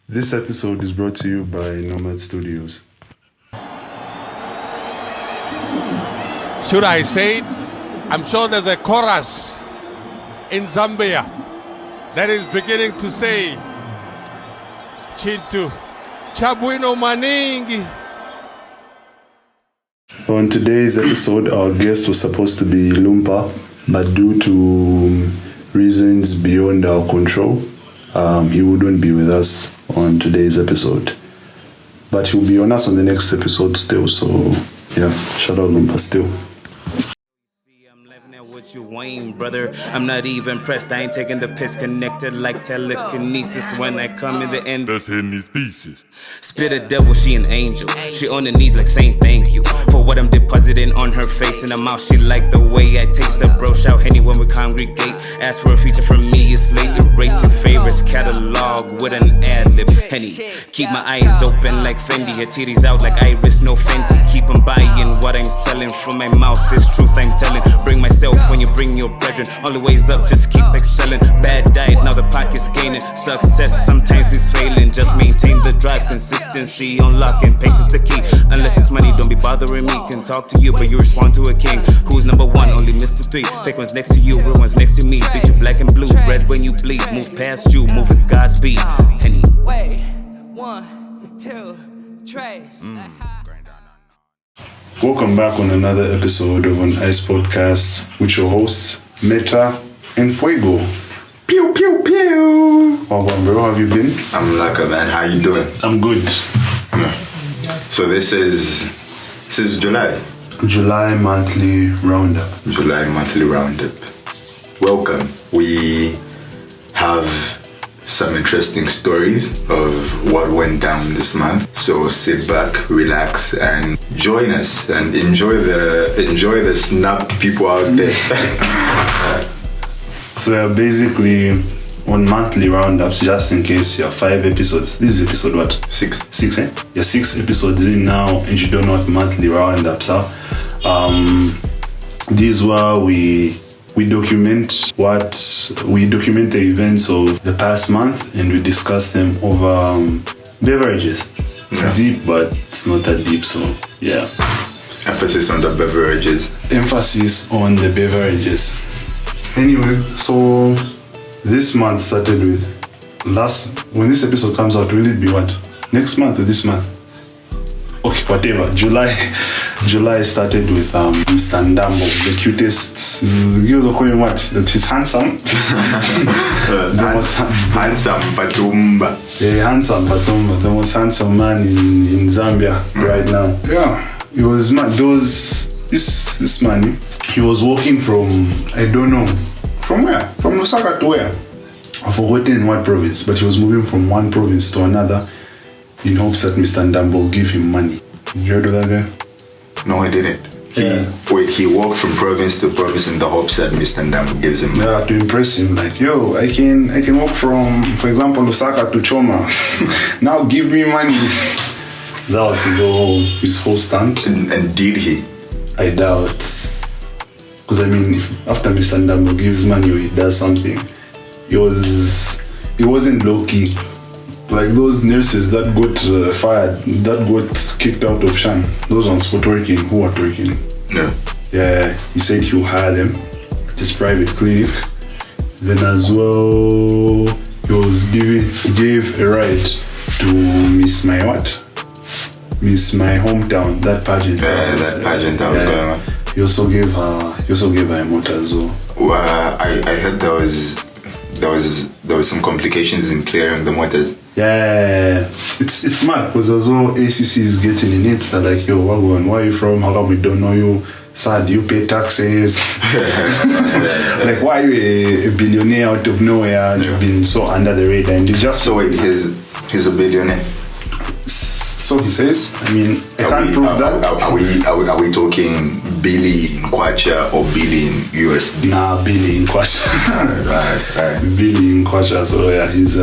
This episode is brought to you by NOMAD Studios. Should I say it? I'm sure there's a chorus in Zambia that is beginning to say, Chintu, Chabwino Maningi. On today's episode, our guest was supposed to be LUMPA, but due to reasons beyond our control, he wouldn't be with us on today's episode. But he'll be on us on the next episode still, so yeah, shout out LUMPA still. You Wayne, brother. I'm not even pressed. I ain't taking the piss. Connected like telekinesis. When I come in the end, that's in these pieces. Spirit devil, she an angel. She on her knees like saying thank you for what I'm depositing on her face and her mouth. She like the way I taste the bro. Shout Henny when we congregate. Ask for a feature from me. It's late. Erasing favorites. Catalog with an ad-lib. Henny, keep my eyes open like Fendi. Her titties out like Iris, no Fenty. Keep on buying what I'm selling from my mouth. This truth I'm telling. Bring myself when you bring your brethren. All the ways up, just keep excelling. Bad diet, now the pocket's gaining. Success, sometimes it's failing. Just maintain the drive, consistency, unlocking patience the key. Unless it's money, don't be bothering me. Can talk to you, but you respond to a king. Who's number one? Only Mr. 3. Fake one's next to you, real one's next to me. Bitch, you black and blue, red when you bleed. Move past you, move with God's speed. Henny. Wait, 1, 2, trace. Welcome back on another episode of An Ice Podcast with your hosts, Meta and Fuego. Pew, pew, pew. Oh, bro, how have you been? I'm Laka, man. How you doing? I'm good. Yeah. So this is July. July monthly roundup. July monthly roundup. Welcome. We have some interesting stories of what went down this month. So sit back, relax, and join us and enjoy the snapped people out there. So yeah, basically on monthly roundups, just in case you have 5 episodes. This is episode what? 6. 6, eh? You're 6 episodes in now and you don't know what monthly roundups are. These were we document the events of the past month and we discuss them over beverages. It's deep, but it's not that deep, so yeah. Emphasis on the beverages. Emphasis on the beverages. Anyway, so this month started with when this episode comes out, will it be what? Next month or this month? Okay, whatever. July started with Mr. Ndambo, the cutest. You also call him what? That he's handsome. Handsome Batumba. Yeah, handsome Batumba, the most handsome man in Zambia right now. Yeah, he was mad. This man, he was walking from, I don't know, from where? From Lusaka to where? I've forgotten what province, but he was moving from one province to another in hopes that Mr. Ndambo will give him money. You heard of that guy? No, I didn't. He walked from province to province in the hopes that Mr. Ndambo gives him money. Yeah, to impress him, like, yo, I can walk from, for example, Lusaka to Choma. Now give me money. That was his whole stunt. And did he? I doubt. Because I mean, if after Mr. Ndambo gives money or he does something, it wasn't low-key. Like those nurses that got fired, that got kicked out of Shan. Those ones for twerking, who are twerking. Yeah, he said he'll hire them at his private clinic. Then as well, he gave a ride to Miss My Hometown, that pageant. That pageant that was going on. He also gave her a motor as well. Well, I heard there was some complications in clearing the motors. Yeah, it's mad because as well ACC is getting in it. They're like, yo, Wafcon, where are you from? How come we don't know you? Sir, do you pay taxes? Like, why are you a billionaire out of nowhere? You've been so under the radar, and it's just so. Wait, he's a billionaire. So he says. I mean, I can't prove that. Are we talking Billy in Kwacha or Billy in USD? Nah, Billy in Kwacha. right. Billy in Kwacha. So yeah, he's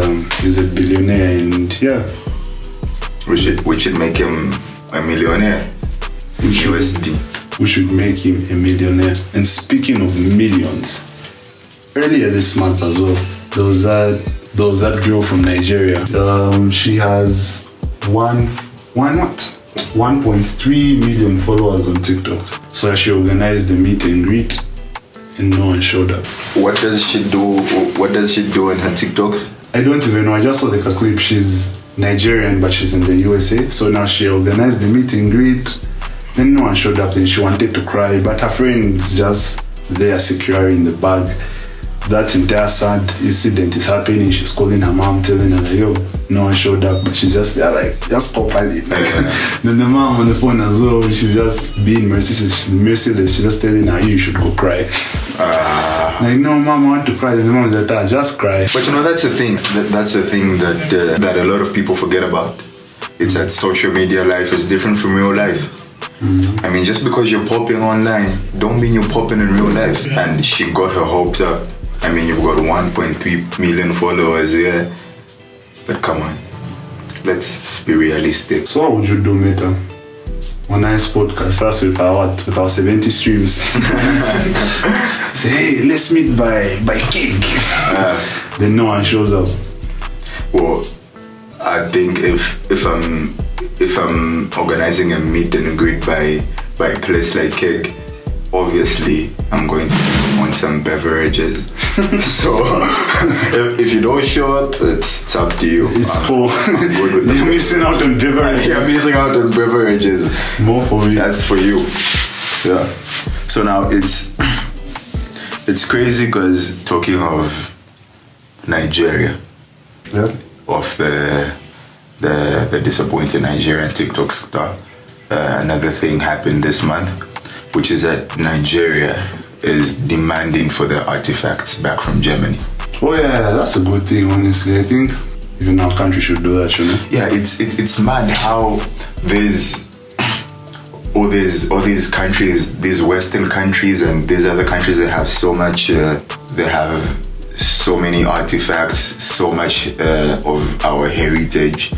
a billionaire, and yeah. We should make him a millionaire. USD. We should make him a millionaire. And speaking of millions, earlier this month as well, there was that There was that girl from Nigeria. She has 1.3 million followers on TikTok. So she organized the meet and greet, and no one showed up. What does she do? What does she do in her TikToks? I don't even know. I just saw the clip. She's Nigerian, but she's in the USA. So now she organized the meet and greet. Then no one showed up. Then she wanted to cry, but her friend's just there securing the bag. That entire sad incident is happening. She's calling her mom, telling her, like, yo, no one showed up, but she's just there, like, just stop it. Then the mom on the phone as well, she's just being merciless. She's just telling her, you should go cry. Like, no, mom, I want to cry. Then the mom's like, just cry. But you know, that's the thing. That's the thing that a lot of people forget about. It's that social media life is different from real life. I mean, just because you're popping online, don't mean you're popping in real life. And she got her hopes up. I mean, you've got 1.3 million followers here. But come on, let's be realistic. So what would you do, Meta? On nice podcast, that's with our 70 streams. Say, hey, let's meet by cake. Then no one shows up. Well, I think if I'm organizing a meet and greet by a place like Cake, obviously I'm going to want some beverages. So if you don't show up, it's up to you. It's cool. You're missing out on beverages. Yeah, missing out on beverages. More for you. That's for you. Yeah. So now it's crazy because talking of Nigeria, yeah, of the disappointing Nigerian TikTok star, another thing happened this month, which is that Nigeria is demanding for their artifacts back from Germany. Oh yeah, that's a good thing, honestly. I think even our country should do that, you know? Yeah, it's mad how there's all these countries, these Western countries and these other countries that have so much, they have so many artifacts, so much of our heritage.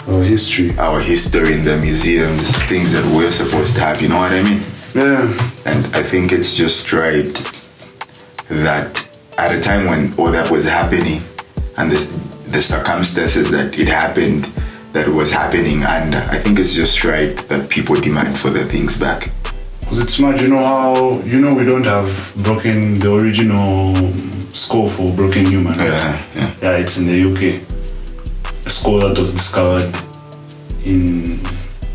Our history in the museums, things that we're supposed to have, you know what I mean? Yeah. And I think it's just right that at a time when all that was happening and the circumstances that it happened, that it was happening under, I think it's just right that people demand for their things back. Because it's mad, you know how, we don't have the original skull for Broken Human. Right? Yeah, it's in the UK. A skull that was discovered in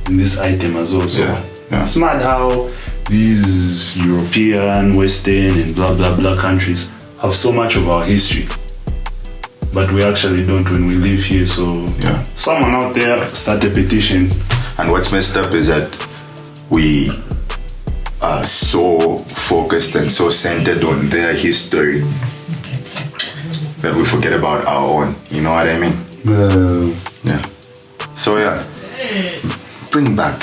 this item as well. So it's mad how these European, Western, and blah blah blah countries have so much of our history, but we actually don't when we live here. So someone out there start a petition. And what's messed up is that we are so focused and so centered on their history that we forget about our own. You know what I mean? Yeah. So bring back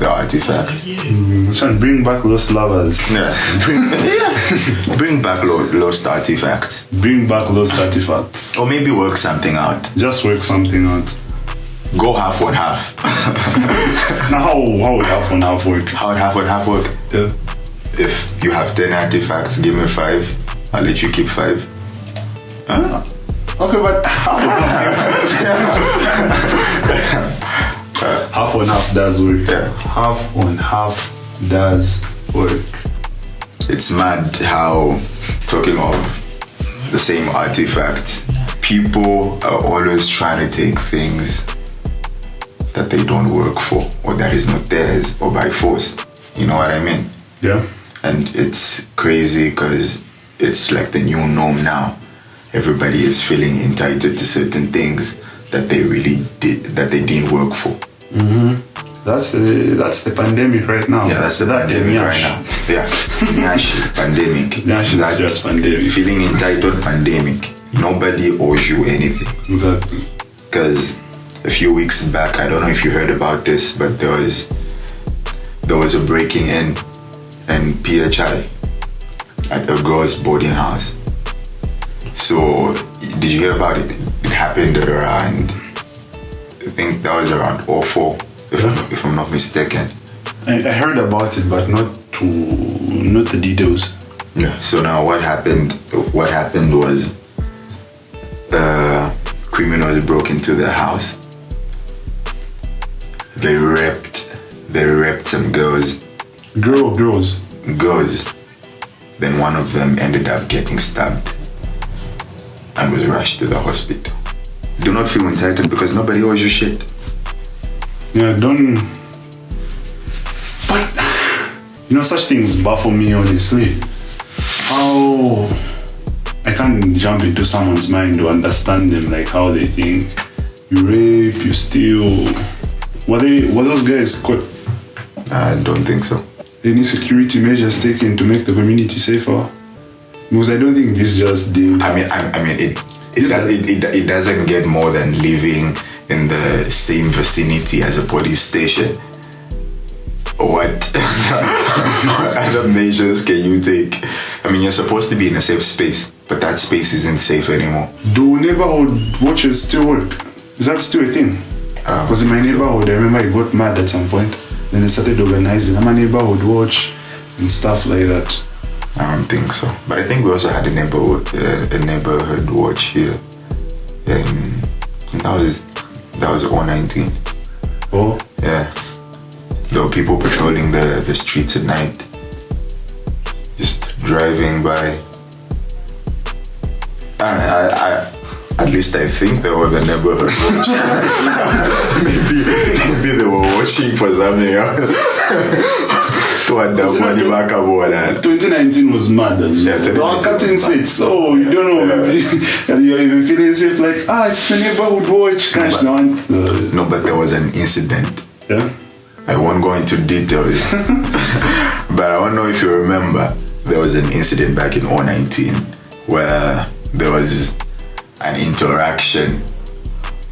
the artifacts. Bring back lost lovers. Bring back lost artifacts. Bring back lost artifacts. Or maybe work something out. Just work something out. Go half on half. Now how would half on half work? How would half on half work? Yeah. If you have 10 artifacts, give me 5. I'll let you keep 5. Huh? Okay, but half on half does work. Yeah. Half on half does work. It's mad how, talking of the same artifact, people are always trying to take things that they don't work for, or that is not theirs, or by force. You know what I mean? Yeah. And it's crazy because it's like the new norm now. Everybody is feeling entitled to certain things that they didn't work for. Mm-hmm. That's the pandemic right now. Yeah, that's the pandemic right now. Yeah, pandemic. Nyash is just pandemic. Feeling entitled, pandemic. Nobody owes you anything. Exactly. Because a few weeks back, I don't know if you heard about this, but there was a breaking in PHI at a girl's boarding house. So, did you hear about it? It happened at around, I think that was around 04, if I'm not mistaken. I heard about it, but not the details. Yeah. So now what happened was criminals broke into their house. They raped some girls. Girls. Then one of them ended up getting stabbed and was rushed to the hospital. Do not feel entitled because nobody owes you shit. Yeah, don't. But such things baffle me honestly. How I can't jump into someone's mind to understand them, like how they think. You rape, you steal. Were those guys caught? I don't think so. Any security measures taken to make the community safer? Because I don't think this just did. I mean, it doesn't get more than living in the same vicinity as a police station. What other measures can you take? I mean, you're supposed to be in a safe space, but that space isn't safe anymore. Do neighborhood watches still work? Is that still a thing? Because in my neighborhood, I remember I got mad at some point. Then they started organizing a neighborhood watch and stuff like that. I don't think so. But I think we also had a neighborhood watch here. And that was 019. Oh? Yeah. There were people patrolling the streets at night. Just driving by. At least I think they were the neighborhood watch. maybe they were watching for something else. 2019 was mad as well. They were cutting seats, so you don't know. Maybe you're even feeling safe, like, it's the neighborhood watch. No, but there was an incident. Yeah? I won't go into details, but I don't know if you remember, there was an incident back in 2019 where there was an interaction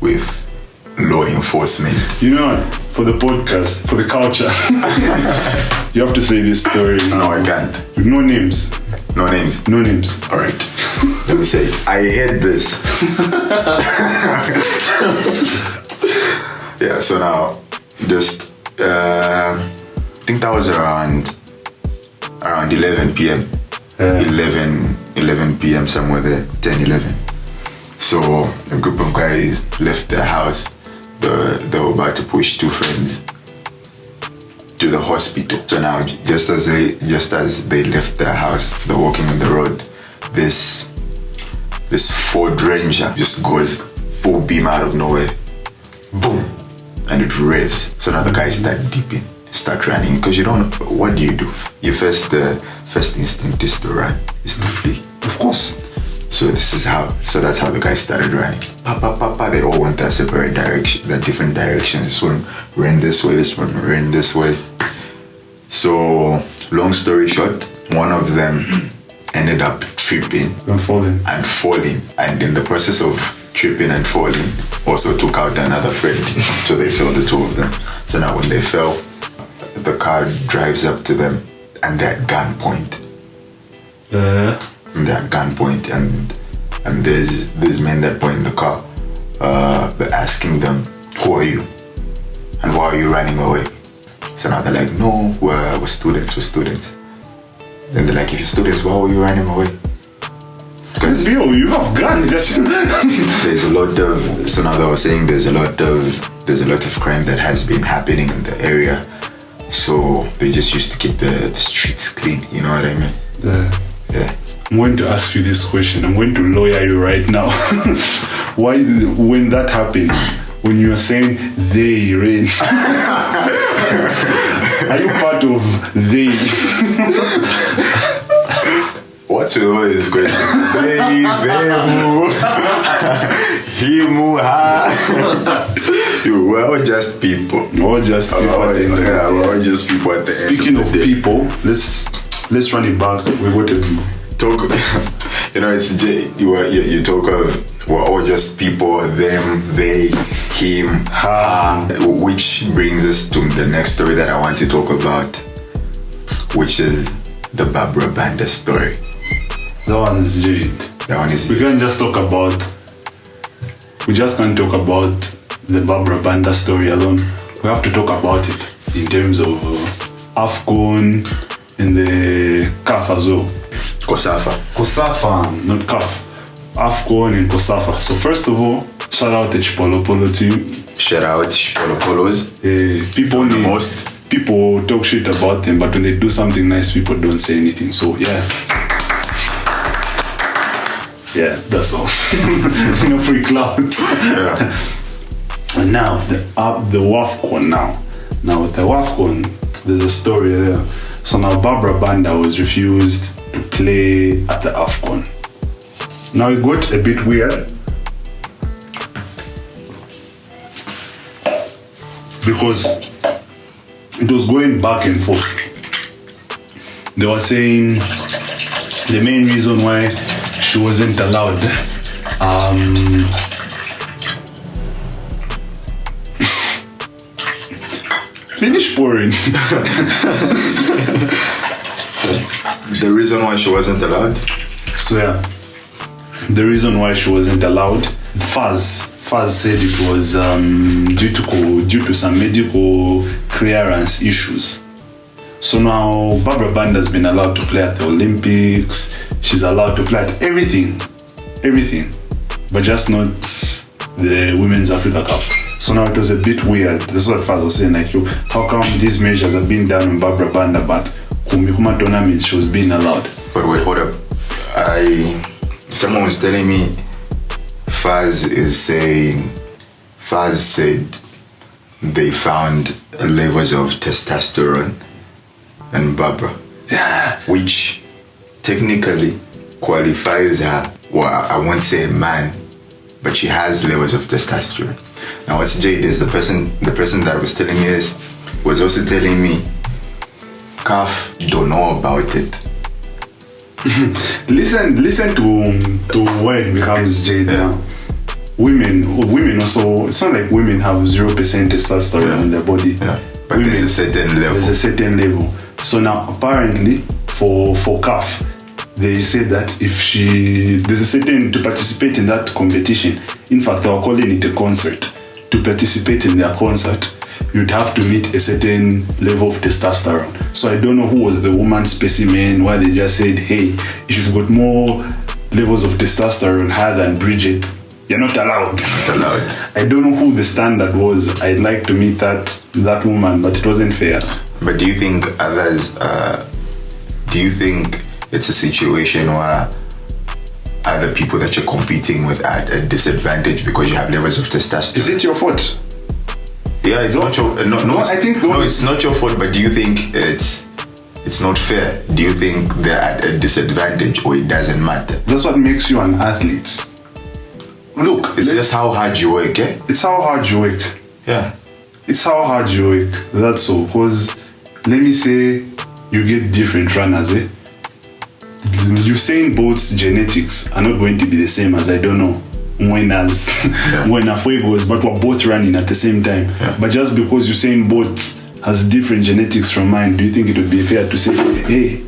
with law enforcement. You know what? For the podcast, for the culture, you have to say this story now. No, I can't. With no names. No names? No names. All right. Let me say, I heard this. Yeah, so now, just, I think that was around 11 p.m. 11 p.m. somewhere there, 10, 11. So a group of guys left their house. They were about to push two friends to the hospital. So now, just as they left their house, they're walking on the road. This Ford Ranger just goes full beam out of nowhere, boom, and it revs. So now the guys start running because you don't. What do? Your first instinct is to run, is to flee. Of course. So that's how the guys started running. They all went their separate direction, their different directions. This one ran this way, this one ran this way. So, long story short, one of them ended up tripping and falling. And in the process of tripping and falling, also took out another friend. So they fell, the two of them. So now when they fell, the car drives up to them and they're at gunpoint. They're at gunpoint, and there's men that were in the car. They're asking them, "Who are you? And why are you running away?" So now they're like, "No, we're students." Then they're like, "If you're students, why were you running away?" Because you have guns. There's a lot of. So now they were saying there's a lot of crime that has been happening in the area. So they just used to keep the streets clean. You know what I mean? Yeah. I'm going to ask you this question. I'm going to lawyer you right now. Why, when that happened, when you are saying they ran, are you part of they? What's with all this question? They, mu, he, mu, ha. We're all just people. We're all just people. We're all just people at the Speaking of people, let's run it back. We got to talk. It's you talk of we're all just people, them, they, him, her, which brings us to the next story that I want to talk about, which is the Barbara Banda story. That one is jade. We can't just talk about. We just can't talk about the Barbara Banda story alone. We have to talk about it in terms of Wafcon and the CAF as well. COSAFA, not CAF. Wafcon and Kosafa. So first of all, shout out the Chipolo Polo team. Shout out Chipolo Polos. People talk shit about them, but when they do something nice, people don't say anything. So yeah, that's all. No free clouds. Yeah. And now the Wafcon. Now with the Wafcon, there's a story there. So now Barbara Banda was refused to play at the Wafcon. Now it got a bit weird because it was going back and forth. They were saying the main reason why she wasn't allowed finish pouring. The reason why she wasn't allowed? So yeah, the reason why she wasn't allowed, Faz said it was due to some medical clearance issues. So now Barbara Banda's been allowed to play at the Olympics. She's allowed to play at everything, but just not the Women's Africa Cup. So now it was a bit weird. That's what Faz was saying, like, how come these measures are being done on Barbara Banda, but Kumikuma tournaments she was being allowed? But wait, hold up. Someone was telling me Faz said they found levels of testosterone in Barbara. Yeah. Which technically qualifies her, well, I won't say a man, but she has levels of testosterone. Now what's Jade is the person that was telling me this was also telling me CAF don't know about it. Listen to why it becomes Jade now. Women also, it's not like women have 0% testosterone in their body. Yeah. But women, there's a certain level. So now apparently for CAF, they said that there's a certain, to participate in that competition, in fact they were calling it a concert. To participate in their concert, you'd have to meet a certain level of testosterone. So I don't know who was the woman specimen, why they just said, hey, if you've got more levels of testosterone higher than Bridget, you're not allowed. I don't know who the standard was. I'd like to meet that woman, but it wasn't fair. But do you think it's a situation where other people that you're competing with are at a disadvantage because you have levels of testosterone? Is it your fault? Yeah, it's not your it's not your fault, but do you think it's not fair? Do you think they're at a disadvantage or it doesn't matter? That's what makes you an athlete. Look, it's just how hard you work, eh? It's how hard you work. Yeah. It's how hard you work. That's all. Because let me say you get different runners, eh? Usain Bolt's genetics are not going to be the same as, I don't know, Mwena's, Mwena Fuegos, but we're both running at the same time. Yeah. But just because Usain Bolt has different genetics from mine, do you think it would be fair to say, hey,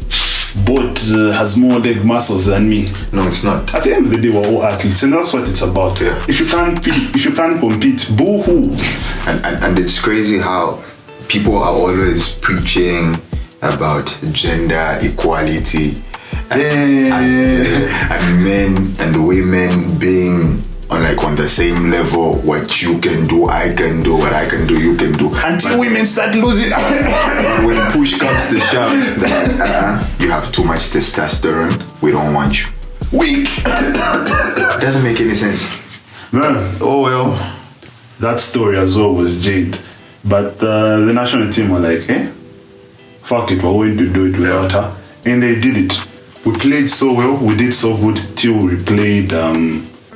Bolt has more leg muscles than me? No, it's not. At the end of the day, we're all athletes, and that's what it's about. Yeah. If you can't compete, boo-hoo. And it's crazy how people are always preaching about gender equality. And men and women being on the same level. What you can do, I can do. What I can do, you can do. Until women start losing. When push comes to shove, you have too much testosterone. We don't want you. Weak. Doesn't make any sense. Man, oh well. That story as well was Jade. But the national team were like, fuck it, we're going to do it without her. And they did it. We played so well, we did so good till we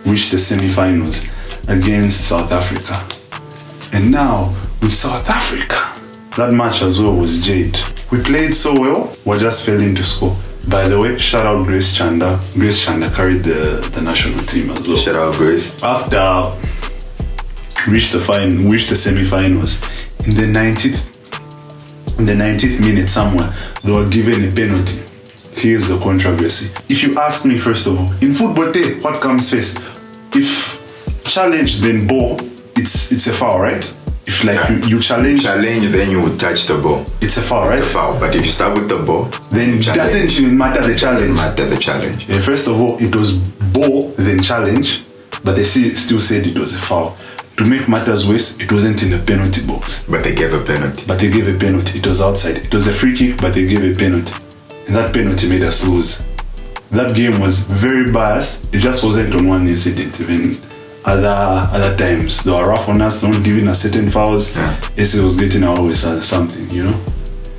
reached the semi-finals against South Africa. And now, with South Africa, that match as well was Jade. We played so well, we just failing to score. By the way, shout out Grace Chanda. Grace Chanda carried the national team as well. Shout out Grace. After reached the semi-finals, in the 90th minute somewhere, they were given a penalty. Here's the controversy. If you ask me, first of all, in football, what comes first? If challenge then ball, it's a foul, right? if like you challenge, then you would touch the ball. It's a foul, right? It's a foul. But if you start with the ball, then it doesn't even matter the challenge. Yeah, first of all, it was ball then challenge, but they still said it was a foul. To make matters worse, it wasn't in the penalty box. But they gave a penalty. It was outside. It was a free kick, but they gave a penalty. And that penalty made us lose. That game was very biased. It just wasn't on one incident. Even other times, they were rough on us, not giving us certain fouls. Yes, it was getting our way something, you know.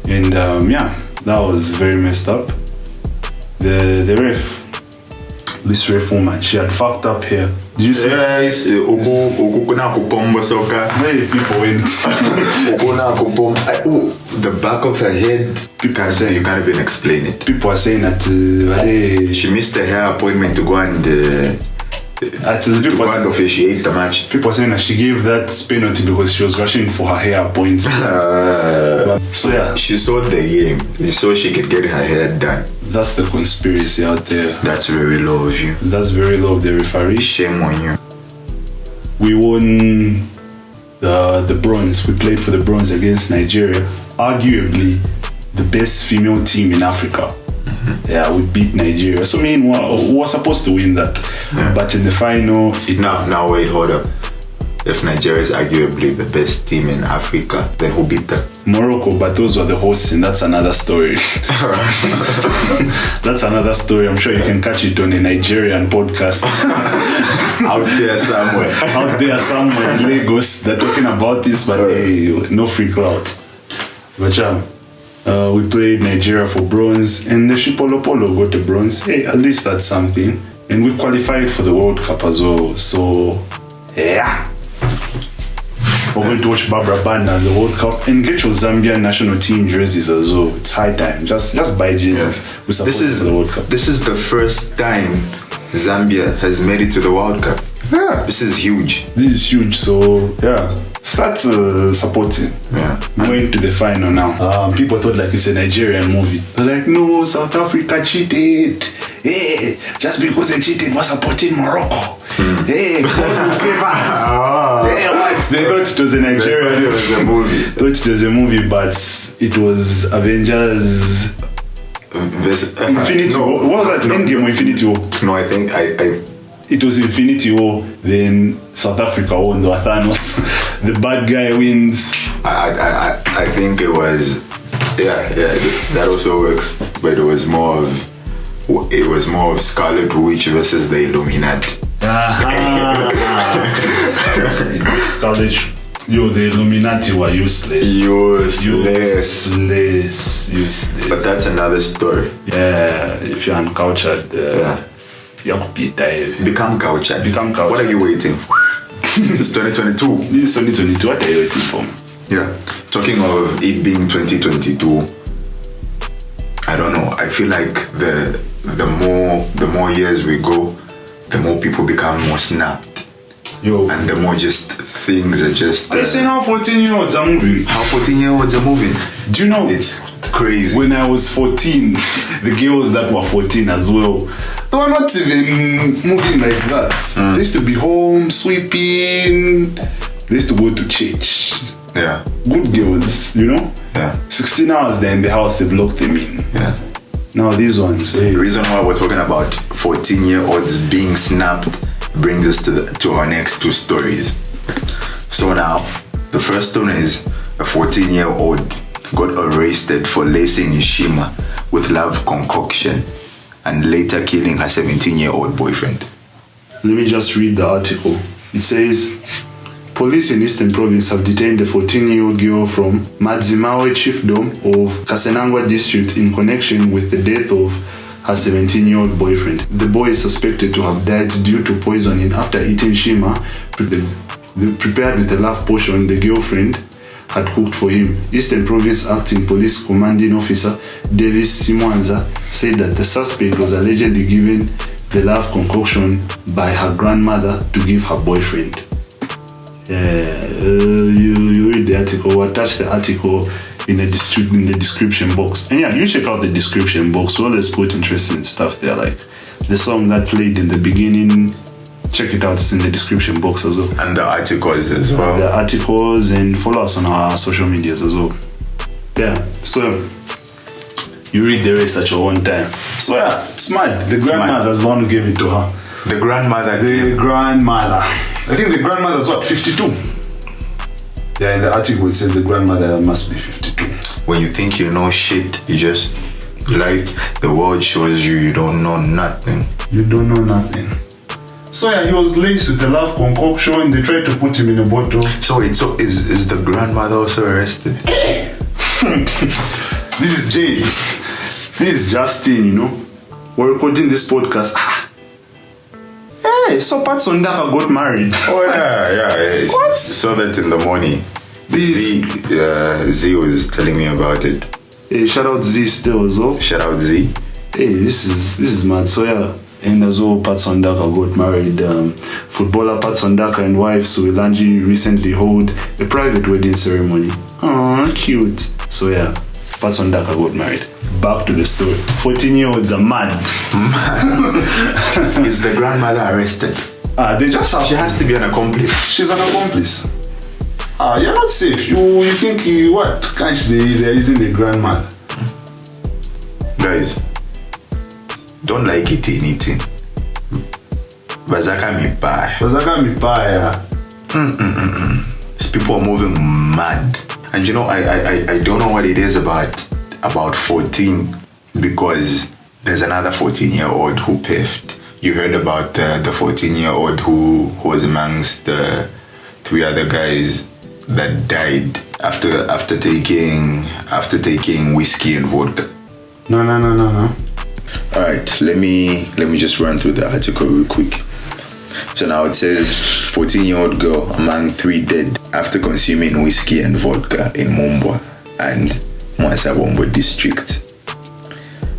And that was very messed up. The ref, this ref woman, she had fucked up here. Did you see? Yes, Hey, people went. The back of her head, you can't even explain it. People are saying that she missed a hair appointment to go and officiate the match. People are saying that she gave that penalty because she was rushing for her hair appointment. So yeah, she saw the game. So she could get her hair done. That's the conspiracy out there. That's very low of you. That's very low of the referee. Shame on you. We won the bronze. We played for the bronze against Nigeria. Arguably the best female team in Africa. Yeah, we beat Nigeria. So we were supposed to win that. Yeah. But in the final... Now wait, hold up. If Nigeria is arguably the best team in Africa, then who beat them? Morocco, but those were the hosts, and that's another story. That's another story. I'm sure you can catch it on a Nigerian podcast. Out there somewhere in Lagos, they're talking about this, but hey, no free clouds. But we played Nigeria for bronze, and the Shipolo Polo got the bronze. Hey, at least that's something. And we qualified for the World Cup as well. So, yeah. We're going to watch Barbara Banda at the World Cup and get your Zambian national team jerseys as well. It's high time. Just buy jerseys. Yeah. We support for the World Cup. This is the first time Zambia has made it to the World Cup. Yeah. This is huge. So, yeah. Start supporting. Yeah. Going to the final now. People thought like it's a Nigerian movie. They're like, no, South Africa cheated. Hey, just because they cheated, we're supporting Morocco. Hey, God give us. Hey, what? They thought it was a Nigerian movie. Thought it was a movie, but it was Avengers. Infinity War. What was that? Endgame or Infinity War? No, I think it was Infinity War. Then South Africa won. The Thanos. The bad guy wins. I think it was. Yeah. That also works, but it was more of Scarlet Witch versus the Illuminati. Scarlet. The Illuminati were useless. But that's another story. Yeah, if you're uncultured, become cultured. What are you waiting for? It's 2022. This is 2022. What are you waiting for? Yeah. Talking of it being 2022, I don't know. I feel like the more years we go, the more people become more snapped. And the more just things are just... Are you saying how 14-year-olds are moving? How 14-year-olds are moving? Do you know? It's crazy. When I was 14, the girls that were 14 as well, they were not even moving like that. They used to be home, sweeping. They used to go to church. Yeah. Good girls, you know? Yeah. 16 hours they're in the house, they've locked them in. Yeah. Now these ones... The reason why we're talking about 14-year-olds being snapped brings us to our next two stories. So now, the first one is a 14-year-old got arrested for lacing his shima with love concoction and later killing her 17-year-old boyfriend. Let me just read the article. It says, police in Eastern Province have detained a 14-year-old girl from Madzimawe Chiefdom of Kasenangwa district in connection with the death of her 17-year-old boyfriend. The boy is suspected to have died due to poisoning after eating shima prepared with a love potion the girlfriend had cooked for him. Eastern Province Acting Police Commanding Officer Davis Simwanza said that the suspect was allegedly given the love concoction by her grandmother to give her boyfriend. You read the article, or attach the article in the description box. And yeah, you check out the description box. Well, let's put interesting stuff there, like the song that played in the beginning, check it out. It's in the description box as well. And the articles as well. The articles, and follow us on our social medias as well. Yeah, so you read the rest at your own time. So yeah, it's mad. The grandmother's the one who gave it to her. The grandmother. The grandmother. I think the grandmother's what, 52? Yeah, in the article it says the grandmother must be 52. When you think you know shit, you just, like, the world shows you don't know nothing. You don't know nothing. So yeah, he was laced with a love concoction. They tried to put him in a bottle. So is the grandmother also arrested? This is James. This is Justin, you know. We're recording this podcast. Hey, so Pat Sondaka got married. Oh yeah. What? Saw that in the morning. Z was telling me about it. Hey, shout out Z still as well. Shout out Z. Hey, this is mad. So yeah, and as well, Pat Sondaka got married. Footballer Pat Sondaka and wife Suwilanji recently held a private wedding ceremony. Aww, cute. So yeah, Pat Sondaka got married. Back to the story. 14-year-olds are mad. Is the grandmother arrested? They just have. She has to be an accomplice. She's an accomplice. You're not safe. You think what? Can't they're using the grandmother? Guys, don't like it anything. Bazaka mi pa. These people are moving mad. And you know, I don't know what it is about 14, because there's another 14-year-old who piffed. You heard about the 14-year-old who was amongst the 3 other guys that died after taking whiskey and vodka. No. Alright, let me just run through the article real quick. So now it says 14-year-old girl among 3 dead after consuming whiskey and vodka in Mumbwa and Mwasabombo district.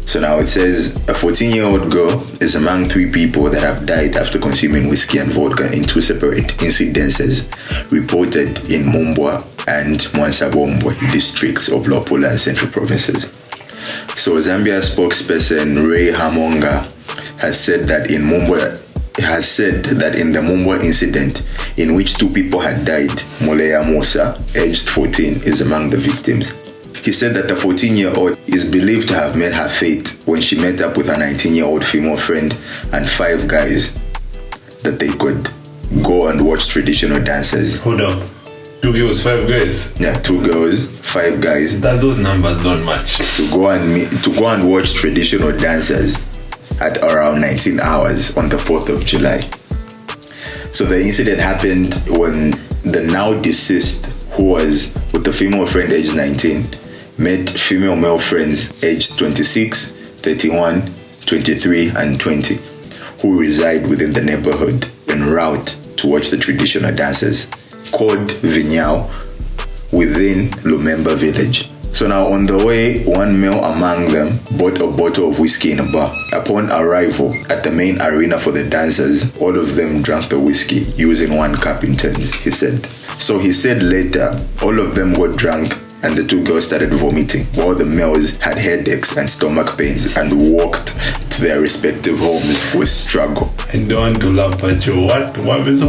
So now it says a 14-year-old girl is among 3 people that have died after consuming whiskey and vodka in 2 separate incidences reported in Mumbwa and Mwasabombo districts of Lopula and Central Provinces. So Zambia spokesperson Ray Hamonga has said that in the Mumbwa incident, in which 2 people had died, Moleya Musa, aged 14, is among the victims. He said that the 14-year-old is believed to have met her fate when she met up with a 19-year-old female friend and 5 guys that they could go and watch traditional dances. Hold up. 2 girls, 5 guys? Yeah, 2 girls, 5 guys. That those numbers don't match. To go and watch traditional dancers at around 19 hours on the 4th of July. So the incident happened when the now deceased, who was with the female friend aged 19, met female male friends aged 26, 31, 23, and 20, who reside within the neighborhood en route to watch the traditional dances called Vinyao within Lumemba village. So now on the way, one male among them bought a bottle of whiskey in a bar. Upon arrival at the main arena for the dancers, all of them drank the whiskey using 1 cup in turns, he said. So he said later, all of them got drunk and the 2 girls started vomiting, while the males had headaches and stomach pains and walked to their respective homes with struggle. I don't want to laugh at you. What is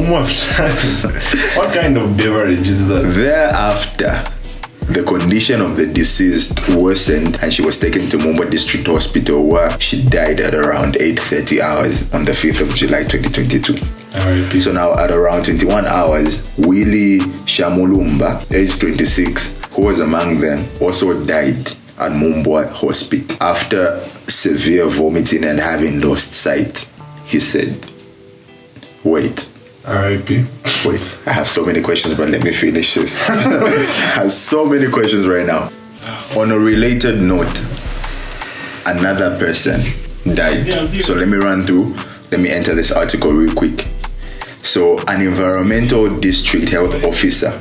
what kind of beverage is that? Thereafter, the condition of the deceased worsened and she was taken to Mumba District Hospital, where she died at around 8:30 hours on the 5th of July 2022. R.I.P. So now at around 21 hours, Willie Shamulumba, age 26, who was among them, also died at Mumbwa Hospital after severe vomiting and having lost sight. He said, wait, R.I.P. Wait, I have so many questions, but let me finish this. I have so many questions right now. On a related note, another person died. So let me enter this article real quick. So an environmental district health officer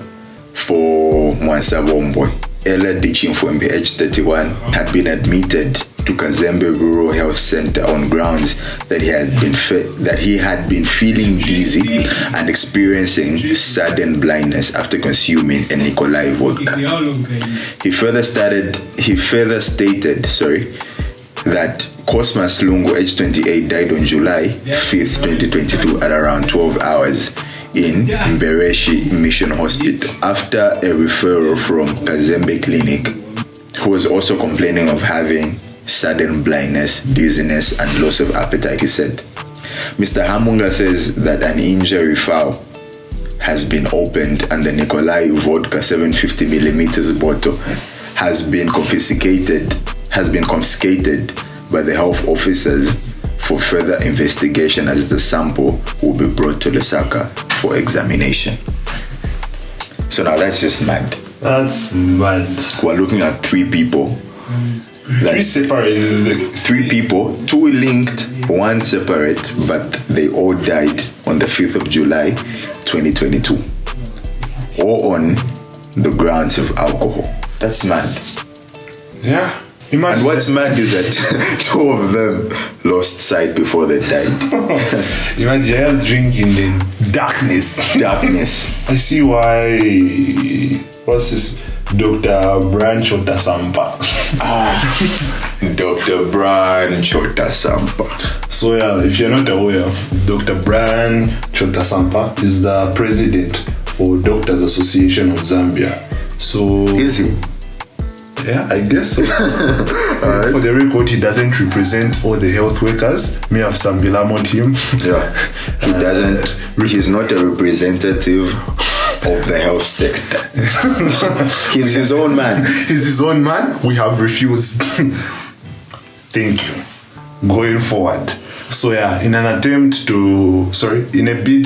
for Mwasabombo, Ella Dichimfwembe, age 31, had been admitted to Kazembe Rural Health Center on grounds that he had been feeling dizzy and experiencing sudden blindness after consuming a Nikolai vodka. He further stated that Cosmas Lungu, age 28, died on July 5th, 2022 at around 12 hours in Mbereshi Mission Hospital after a referral from Kazembe Clinic, who was also complaining of having sudden blindness, dizziness, and loss of appetite, he said. Mr. Hamunga says that an injury file has been opened and the Nikolai vodka 750ml bottle has been confiscated by the health officers for further investigation, as the sample will be brought to Lusaka for examination. So now that's just mad. That's mad. We're looking at 3 people. Three separate. 3 people, 2 linked, 1 separate, but they all died on the 5th of July 2022. All on the grounds of alcohol. That's mad. Yeah. Imagine. And what's mad is that 2 of them lost sight before they died. Imagine just drinking in darkness. Darkness. I see why. What's this? Dr. Brian Chota Sampa. Dr. Brian Chota Sampa. So yeah, if you're not aware, Dr. Brian Chota Sampa is the president for Doctors Association of Zambia. So is he? Yeah, I guess so. Right. For the record, he doesn't represent all the health workers. Me have some Bilamo team. Yeah, he doesn't. He's not a representative of the health sector. He's his own man. He's his own man. We have refused. Thank you. Going forward. So yeah, in a bid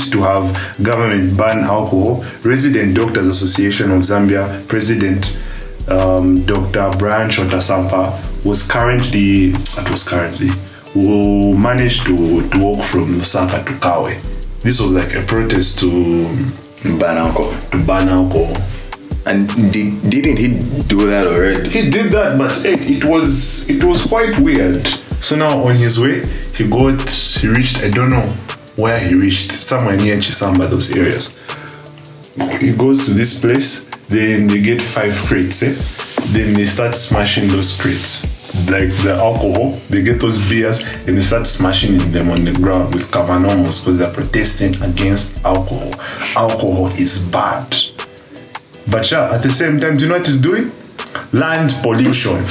to have government ban alcohol, Resident Doctors Association of Zambia President Dr. Brian Chota Sampa will manage to walk from Lusaka to Kawe. This was like a protest to ban alcohol. And didn't he do that already? He did that, but it was quite weird. So now on his way, he reached, I don't know where he reached, somewhere near Chisamba, those areas. He goes to this place, then they get 5 crates, then they start smashing those crates. Like the alcohol, they get those beers and they start smashing them on the ground with kavanomos because they're protesting against alcohol. Alcohol is bad. But yeah, at the same time, do you know what he's doing? Land pollution.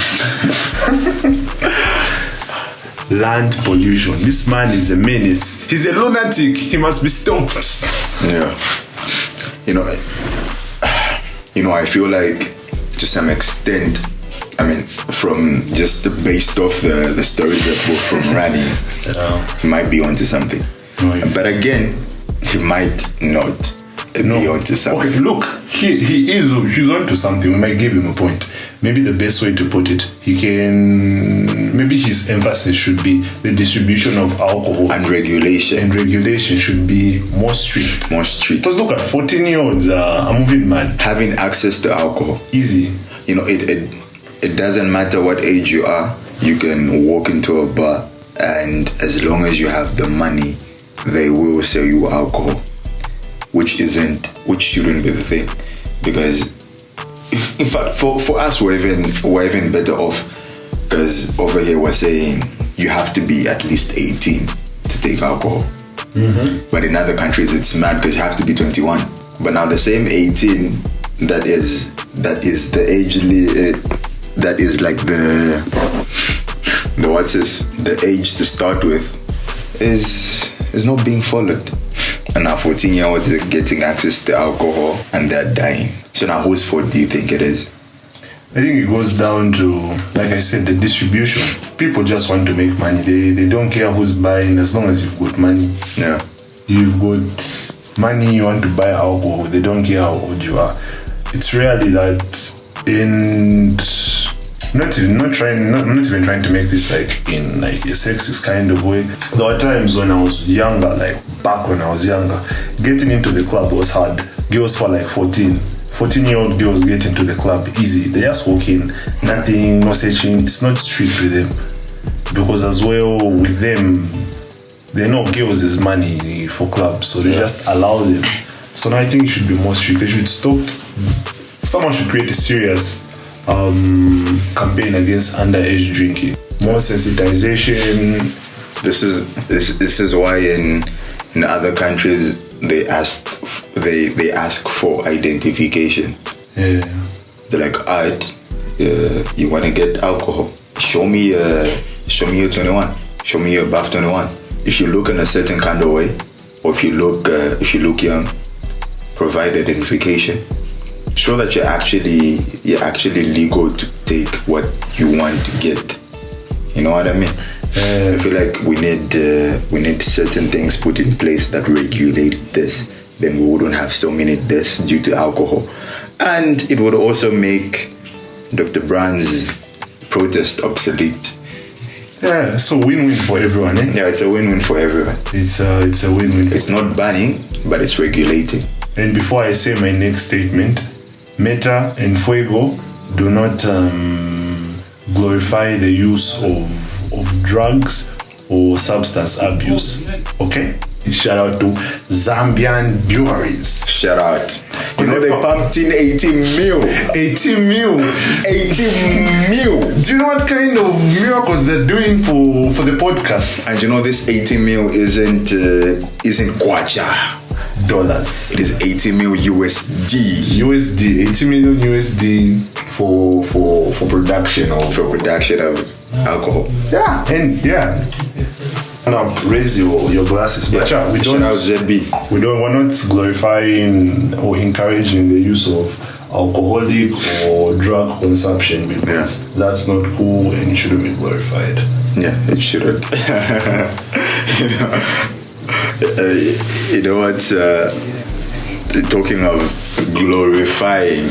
Land pollution. This man is a menace. He's a lunatic. He must be stopped. Yeah. I feel like to some extent, I mean, from just based off the stories that were from Rani, he might be onto something. But again, he might not be onto something. Okay, look, he's onto something. We might give him a point. Maybe the best way to put it, maybe his emphasis should be the distribution of alcohol. And regulation. And regulation should be more strict. Because look at 14-year-olds are moving mad. Having access to alcohol. Easy. It doesn't matter what age you are, you can walk into a bar, and as long as you have the money, they will sell you alcohol, which shouldn't be the thing. Because in fact, for us, we're even better off, because over here we're saying you have to be at least 18 to take alcohol. Mm-hmm. But in other countries it's mad because you have to be 21. But now the same 18 that is the age that is like the age to start with is not being followed. And now 14-year-olds are getting access to alcohol and they're dying. So now whose fault do you think it is? I think it goes down to, like I said, the distribution. People just want to make money. They don't care who's buying as long as you've got money. Yeah. You've got money, you want to buy alcohol. They don't care how old you are. It's really that I'm not even trying to make this like in like a sexist kind of way. There were times when I was younger, back when I was younger, getting into the club was hard. Girls were like 14-year-old girls get into the club easy. They just walk in, nothing, no searching. It's not strict with them. Because as well with them, they know girls is money for clubs, so they just allow them. So now I think it should be more strict. They should stop. Someone should create a serious campaign against underage drinking. more sensitization. This is why in other countries they ask for identification. Yeah. They're like, alright, you want to get alcohol? Show me you're 21. Show me you're above 21. If you look in a certain kind of way, or if you look young, provide identification. Show that you're actually legal to take what you want to get. You know what I mean? I feel like we need certain things put in place that regulate this. Then we wouldn't have so many deaths due to alcohol, and it would also make Dr. Brown's protest obsolete. Yeah, so win-win for everyone, eh? Yeah, it's a win-win for everyone. It's a win-win. It's not banning, but it's regulating. And before I say my next statement, Meta and Fuego do not glorify the use of drugs or substance abuse. Okay? Shout out to Zambian breweries. Shout out. You know they pumped in 18 mil. 18 mil. 18 mil. Do you know what kind of miracles they're doing for the podcast? And you know this 18 mil isn't kwacha. Dollars. It is 80 mil USD. 80 million USD for production of alcohol. Yeah, and yeah. Now raise your glasses. But yeah, we're not glorifying or encouraging the use of alcoholic or drug consumption, because that's not cool and it shouldn't be glorified. Yeah, it shouldn't. You know what? Talking of glorifying,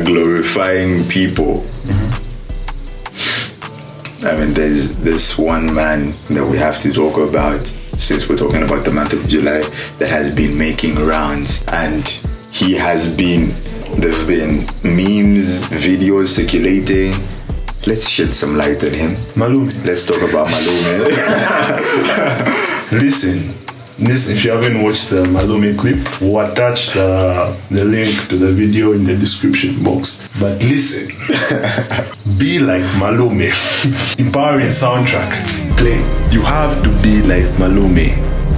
glorifying people. Mm-hmm. I mean, there's this one man that we have to talk about, since we're talking about the month of July, that has been making rounds, and there've been memes, videos circulating. Let's shed some light on him. Malume. Let's talk about Malume. Listen, if you haven't watched the Malume clip, we'll attach the link to the video in the description box. But listen, be like Malume. Empowering soundtrack. Play. You have to be like Malume.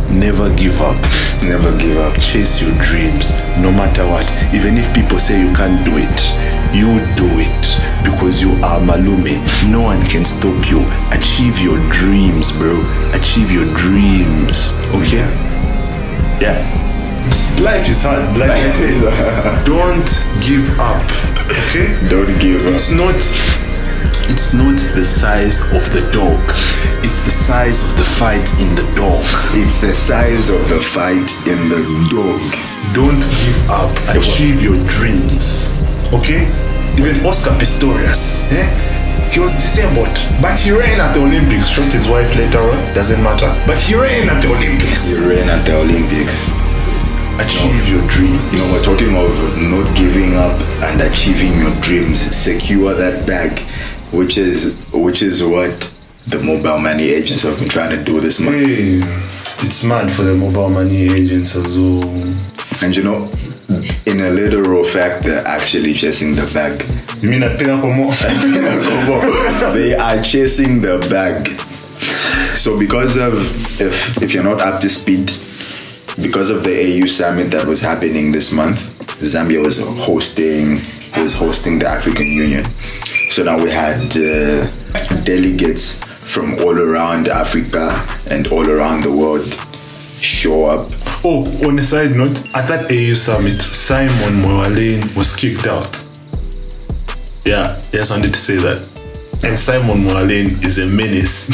Never give up. Never give up. Chase your dreams, no matter what. Even if people say you can't do it, you do it, because you are Malume. No one can stop you. Achieve your dreams, bro. Achieve your dreams. Okay? Yeah. Life is hard. Life is hard. Don't give up. Okay? Don't give up. It's not the size of the dog. It's the size of the fight in the dog. It's the size of the fight in the dog. Don't give up. Achieve your dreams. Okay? Even Oscar Pistorius, he was disabled, but he ran at the Olympics. Shot his wife later on, doesn't matter. But he ran at the Olympics. Achieve your dreams. You know, we're talking of not giving up and achieving your dreams. Secure that bag, which is what the mobile money agents have been trying to do this month. Hey, it's mad for the mobile money agents as well. And you know, in a literal fact, they're actually chasing the bag. You mean at Pinakomo? They are chasing the bag. So because of, if you're not up to speed, because of the AU summit that was happening this month, Zambia was hosting the African Union. So now we had delegates from all around Africa and all around the world show up. Oh, on a side note, at that AU summit, Simon Mwalin was kicked out. Yeah, I just wanted to say that. And Simon Mwalin is a menace.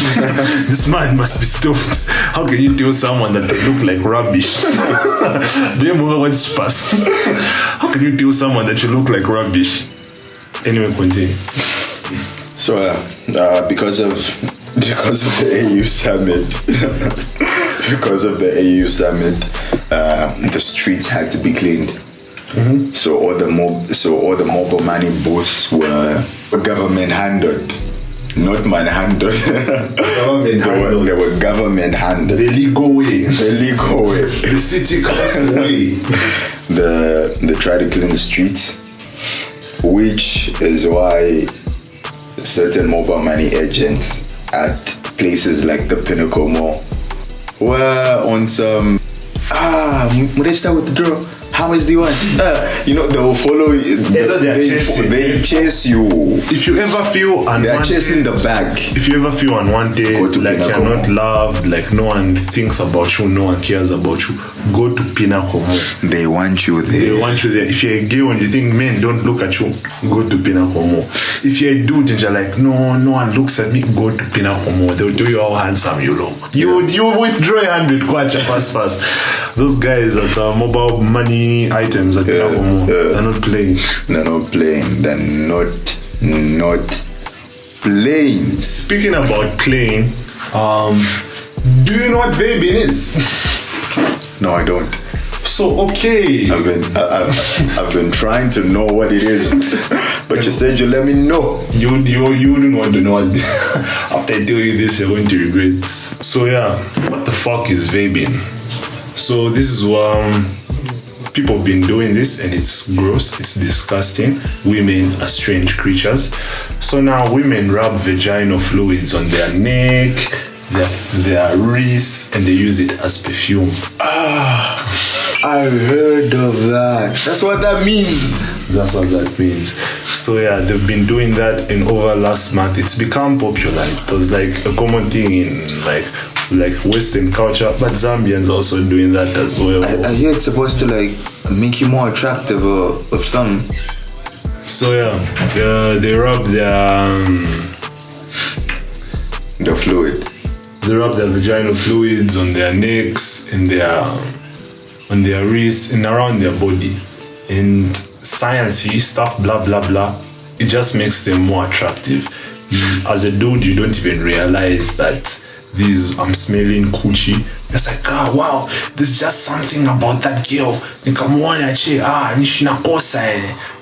This man must be stopped. How can you tell someone that they look like rubbish? How can you tell someone that you look like rubbish? Anyway, continue. So, because of the AU summit, the streets had to be cleaned. Mm-hmm. So all the mobile money booths were government handled, not man handled. They were government handled. The legal way. The city council way. They try to clean the streets, which is why certain mobile money agents at places like the Pinnacle Mall were on some register withdraw. How much do you want? They will follow you. They chase you. If you ever feel unwanted, they are chasing the bag. If you ever feel unwanted, like you're not loved, like no one thinks about you, no one cares about you, go to Pinnacle Mall. They want you there. If you're a gay and you think men don't look at you, go to Pinnacle Mall. If you're a dude and you're like, no one looks at me, go to Pinnacle Mall. They'll do you how handsome you look. You withdraw 100 kwacha fast. Those guys at mobile money items at Ndambo, they're not playing. They're not playing. They're not playing. Speaking about playing, do you know what vaping is? No, I don't. So okay, I've been trying to know what it is, but you said you let me know. You wouldn't want to know. After I tell you this, you're going to regret. So yeah, what the fuck is vaping? So this is people have been doing this, and it's gross, it's disgusting. Women are strange creatures. So now women rub vaginal fluids on their neck, their wrists, and they use it as perfume. I heard of that. That's what that means. That's what that means. So yeah, they've been doing that, and over last month it's become popular. It was like a common thing in like Western culture, but Zambians also doing that as well. I hear it's supposed to like make you more attractive or something. So yeah, they rub the fluid. They rub their vaginal fluids on their necks and on their wrists and around their body. And sciencey stuff, blah blah blah. It just makes them more attractive. As a dude, you don't even realize that I'm smelling coochie. It's like, wow, there's just something about that girl.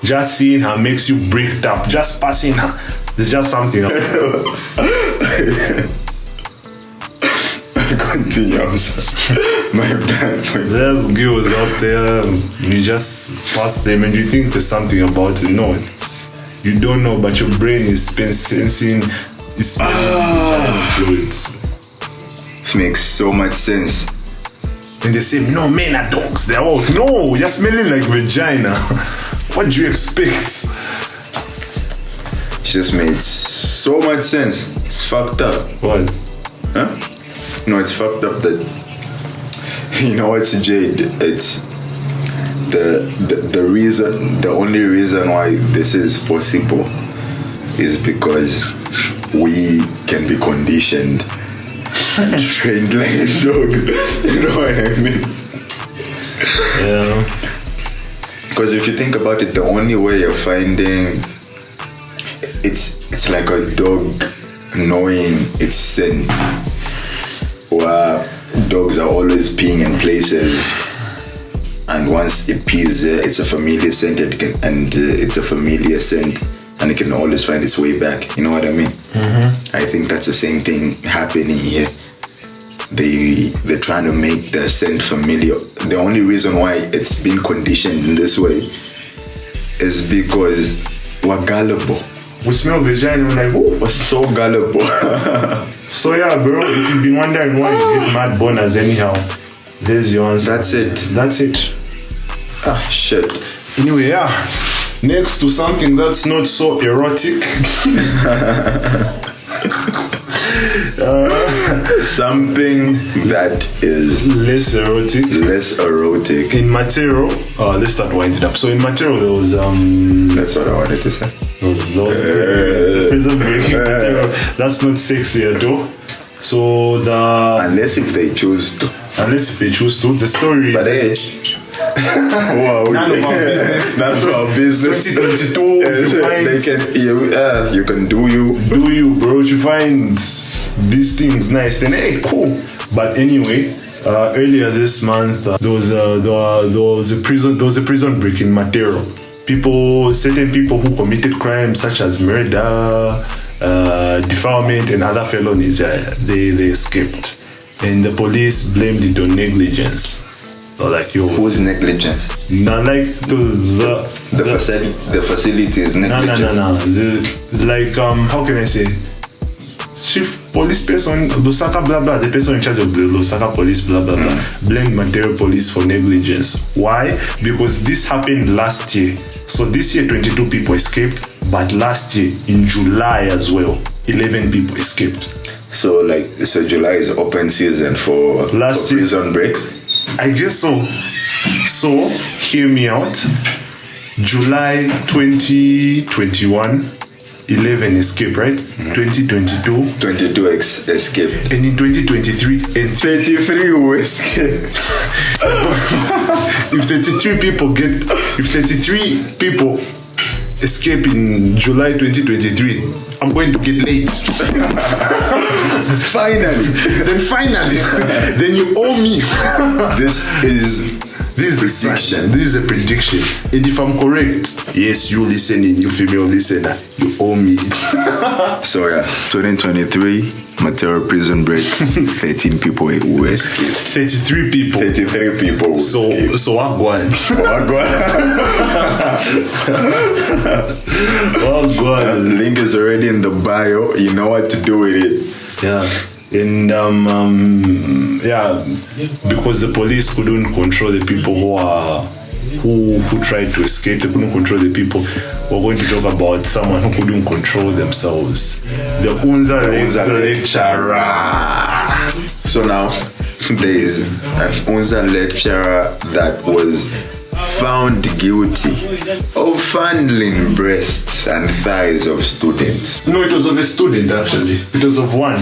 Just seeing her makes you break up. Just passing her, there's just something about her. Continue. My bad. There's girls out there, you just pass them and you think there's something about it. No, you don't know, but your brain is sensing fluids. This makes so much sense. And they say, no, men are dogs. They're all, no, you're smelling like vagina. What do you expect? It just made so much sense. It's fucked up. What? Huh? No, it's fucked up that, it's Jade. It's the only reason why this is possible is because we can be conditioned and trained like a dog. You know what I mean? Yeah. Because if you think about it, the only way you're finding it's like a dog knowing its scent. Where dogs are always peeing in places, and once it pees there, it's a familiar scent, and it's a familiar scent, and it can always find its way back. You know what I mean? Mm-hmm. I think that's the same thing happening here. They're trying to make the scent familiar. The only reason why it's been conditioned in this way is because we're gullible. We smell vagina, we're like, oh, we're so gullible. So yeah, bro, if you've been wondering why you get mad boners anyhow, there's your answer. That's it. Shit. Anyway, yeah. Next to something that's not so erotic. Something that is less erotic. In material, let's start winding up. So in material there was that's what I wanted to say. Prison break. That's not sexy at all. So unless if they choose to. The story. But hey, none of our business. 2022. You can do you. Do you, bro? You find these things nice, then hey, cool. But anyway, earlier this month there was a prison break in Matero. Certain people who committed crimes such as murder, defilement, and other felonies, they escaped, and the police blamed it on negligence. Or like, yo, Whose negligence? not like the facility is negligence. No. How can I say? Chief police person, Lusaka blah blah, the person in charge of the Lusaka police blah blah blah, blamed Material Police for negligence. Why? Because this happened last year. So this year 22 people escaped, but last year in July as well, 11 people escaped. So July is open season for prison breaks? I guess so. So hear me out. July 2021, 11 escape, right? 2022, 22 escape. And in 2023, and 33 who escape. if 33 people escape in July 2023, I'm going to get late. Finally. Then you owe me. This is prediction. This is a prediction. And if I'm correct, yes, you listening, you female listener, you owe me. So 2023, Material prison break, 13 people who escaped. 33 people. 33 people who escaped. So what going? Link is already in the bio. You know what to do with it. Yeah. And because the police couldn't control the people who tried to escape, they couldn't control the people. We're going to talk about someone who couldn't control themselves. The Unza lecturer. So now there is an Unza lecturer that was found guilty of fondling breasts and thighs of students. No, it was of a student actually. It was of one.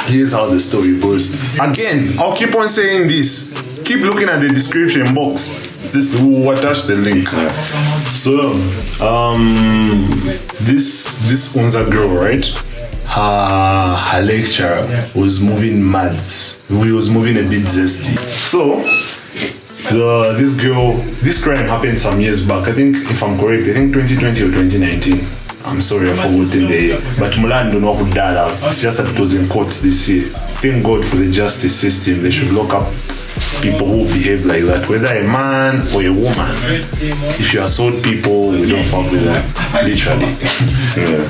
Here's how the story goes. Again, I'll keep on saying this. Keep looking at the description box. We'll attach the link. So, this Unza girl, right? Her lecturer was moving mad. He was moving a bit zesty. So, this crime happened some years back. I think, if I'm correct, 2020 or 2019. I'm sorry, I forgot the day. But Mulan don't know who died out. It's just that it was in court this year. Thank God for the justice system. They should lock up people who behave like that, whether a man or a woman. If you assault people, we don't fuck with them. Literally. Yeah.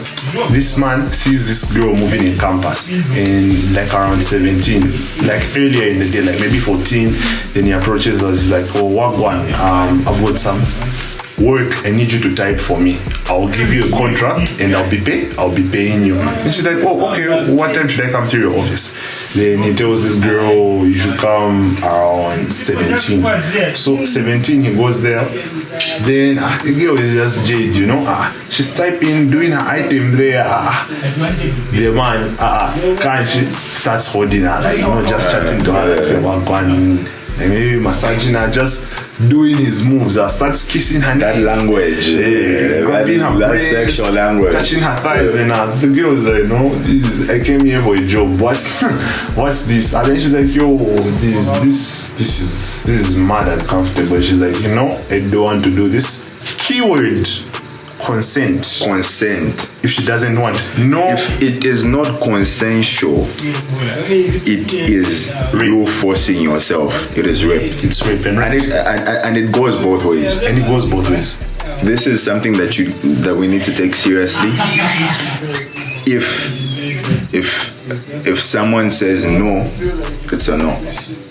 This man sees this girl moving in campus in like around 17, like earlier in the day, like maybe 14. Then he approaches us, he's like, oh, what one? I've got some work, I need you to type for me. I'll give you a contract and I'll be paying you. And she's like, oh, okay, what time should I come to your office? Then he tells this girl, you should come around 17. So 17, he goes there. Then the girl is just jade, you know. She's typing, doing her item there. The man, can't she starts holding her, like, you know, just chatting to her, like, and maybe massaging her, just doing his moves. Starts kissing her. That language, rubbing her breasts, sexual language, touching her thighs, and the girl was like, no, I came here for a job. What's this? And then she's like, yo, this is mad and comfortable. She's like, you know, I don't want to do this. Keyword. Consent. If she doesn't want. No. If it is not consensual, it is you forcing yourself. It is rape. It's rape, and it goes both ways. This is something that we need to take seriously. If someone says no, it's a no.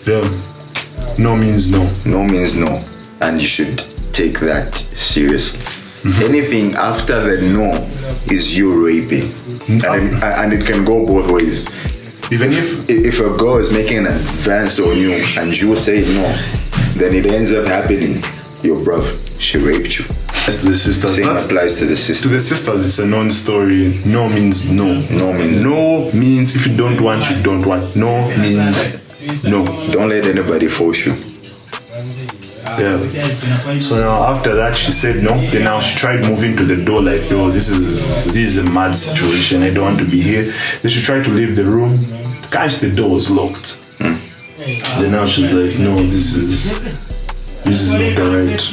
Yeah. No means no. No means no, and you should take that seriously. Anything after the no is you raping, and it can go both ways. Even if a girl is making an advance on you and you say no, then it ends up happening. Yo, bruv, she raped you. The sisters. Same applies to the sisters. To the sisters, it's a non-story. No means no. No means if you don't want, you don't want. No means no. Don't let anybody force you. Yeah. So now after that she said no. Then now she tried moving to the door, like, yo, this is a mad situation. I don't want to be here. Then she tried to leave the room. Gosh, the door was locked. Then now she's like, no, this is not alright.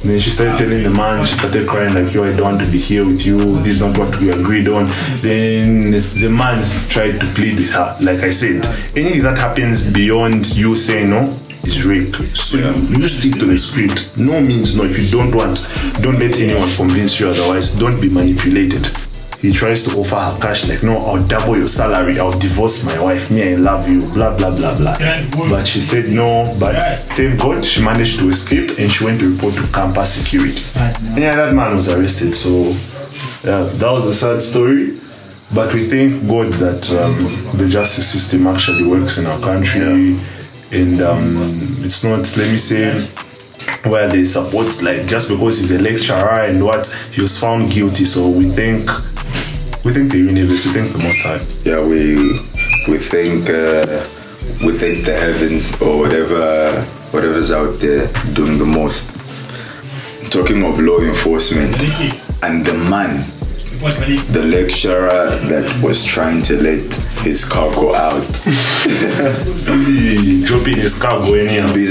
Then she started telling the man, she started crying like, yo, I don't want to be here with you. This is not what we agreed on. Then the man tried to plead with her. Like I said, anything that happens beyond you saying no, is rape. So you stick to the script. No means no. If you don't let anyone convince you otherwise. Don't be manipulated. He tries to offer her cash like, no, I'll double your salary, I'll divorce my wife, me, I love you, blah, blah, blah, blah. But she said no, but thank God she managed to escape and she went to report to campus security. And that man was arrested. So that was a sad story. But we thank God that the justice system actually works in our country. And it's not, let me say, where they support, like, just because he's a lecturer and what, he was found guilty. So we thank the universe, we thank the Most High. Yeah, we thank the heavens or whatever's out there doing the most. Talking of law enforcement and the man, the lecturer that was trying to let his cargo out. Busy dropping his cargo anyhow.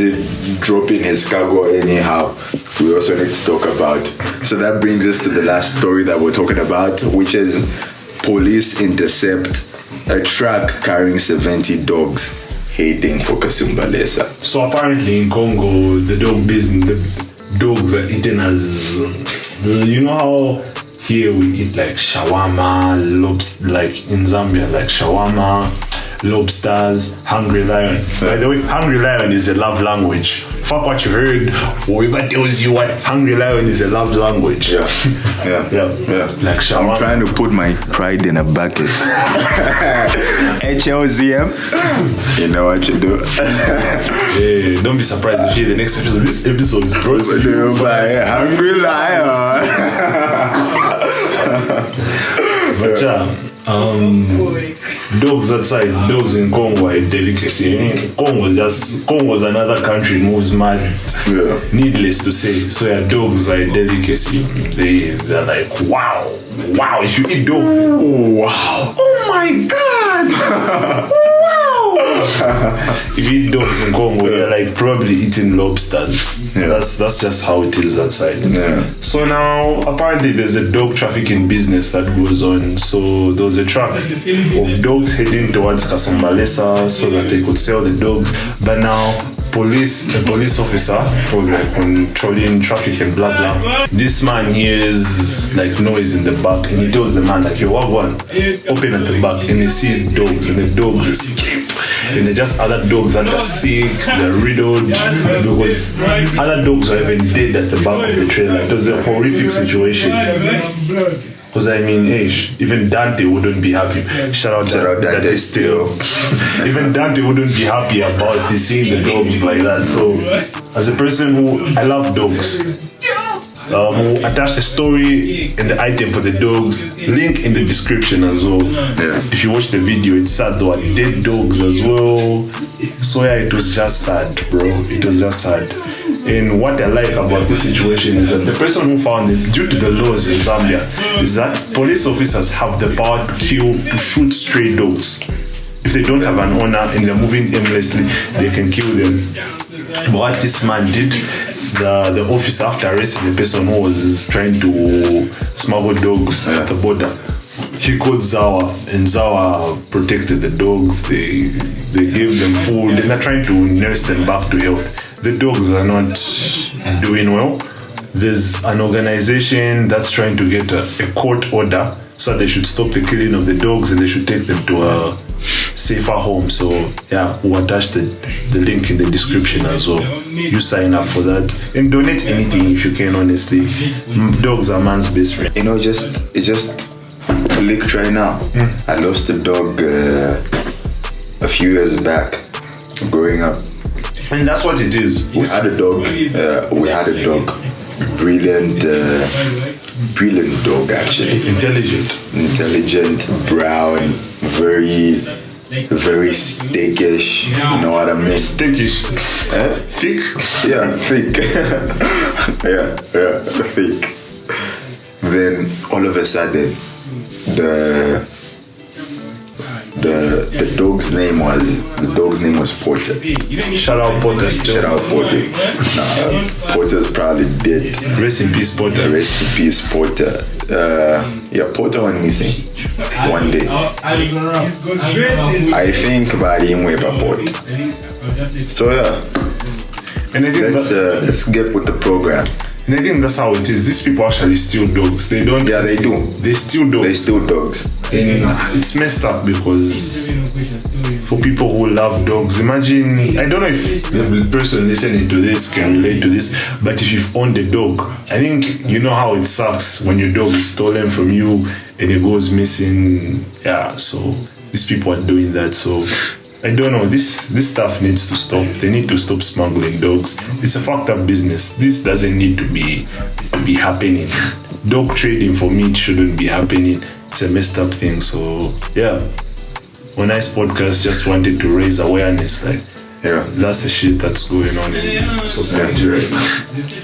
We also need to talk about. So that brings us to the last story that we're talking about, which is police intercept a truck carrying 70 dogs heading for Kasumbalesa. So apparently in Congo, the dogs are eaten as, you know how here we eat like shawarma, lobster, like in Zambia, like shawarma, lobsters, hungry lion. By the way, hungry lion is a love language. Fuck what you heard. Whoever tells you what hungry lion is a love language. Yeah. Like shawarma. I'm trying to put my pride in a bucket. HLZM. You know what you do. Yeah, don't be surprised if you hear the next episode. This episode is brought to you by Hungry Lion. But dogs outside, dogs in Congo are a delicacy. Congo's another country, moves mad. Yeah. Needless to say. So dogs are a delicacy. They're like, wow. If you eat dogs, wow. Oh my God. If you eat dogs in Congo, you're like probably eating lobsters. Yeah. That's just how it is outside. Yeah. So now apparently there's a dog trafficking business that goes on. So there was a truck of dogs heading towards Kasumbalesa so that they could sell the dogs. But now a police officer was like controlling traffic and blah blah. This man hears like noise in the back and he tells the man like, yo, what one? Open at the back, and he sees dogs and the dogs escape. And they're just other dogs that are sick, they're riddled, because other dogs are even dead at the back of the trailer. It was a horrific situation. Because I mean, even Dante wouldn't be happy. Shout out Dante still. Even Dante wouldn't be happy about seeing the dogs like that. So, as a person who, I love dogs, who attached the story and the item for the dogs, link in the description as well. Yeah. If you watch the video, it's sad, there were dead dogs as well. So yeah, it was just sad, bro. It was just sad. And what I like about this situation is that the person who found it, due to the laws in Zambia, is that police officers have the power to shoot stray dogs. If they don't have an owner and they're moving aimlessly, they can kill them. But what this man did, the officer, after arresting the person who was trying to smuggle dogs at the border, he called Zawa, and Zawa protected the dogs. They gave them food, and they're trying to nurse them back to health. The dogs are not doing well. There's an organization that's trying to get a court order so they should stop the killing of the dogs and they should take them to a safer home. So yeah, we'll attach the link in the description as well. You sign up for that and donate anything if you can, honestly. Dogs are man's best friend. You know, it just clicked right now. I lost a dog a few years back growing up. And that's what it is. We had a dog. Brilliant dog, actually. Intelligent, brown, very steakish. You know what I mean? Steakish. Thick? Yeah, thick. yeah, thick. Then all of a sudden, the dog's name was Porter. Shout out Porter still. Shout out Porter. Porter's probably dead. Rest in peace, Porter. Rest in peace, Porter. Porter went missing one day. I think about him way Porter. So yeah, And I think let's get with the program. And I think that's how it is. These people actually steal dogs. They don't. Yeah, they do. They steal dogs. They steal dogs. And it's messed up because for people who love dogs, imagine, I don't know if the person listening to this can relate to this, but if you've owned a dog, I think you know how it sucks when your dog is stolen from you and it goes missing. Yeah, so these people are doing that. So I don't know, this stuff needs to stop. They need to stop smuggling dogs. It's a fucked up business. This doesn't need to be happening. Dog trading for meat shouldn't be happening. It's a messed up thing. So yeah, One Nice Podcast just wanted to raise awareness. Like, yeah, that's the shit that's going on in society right now.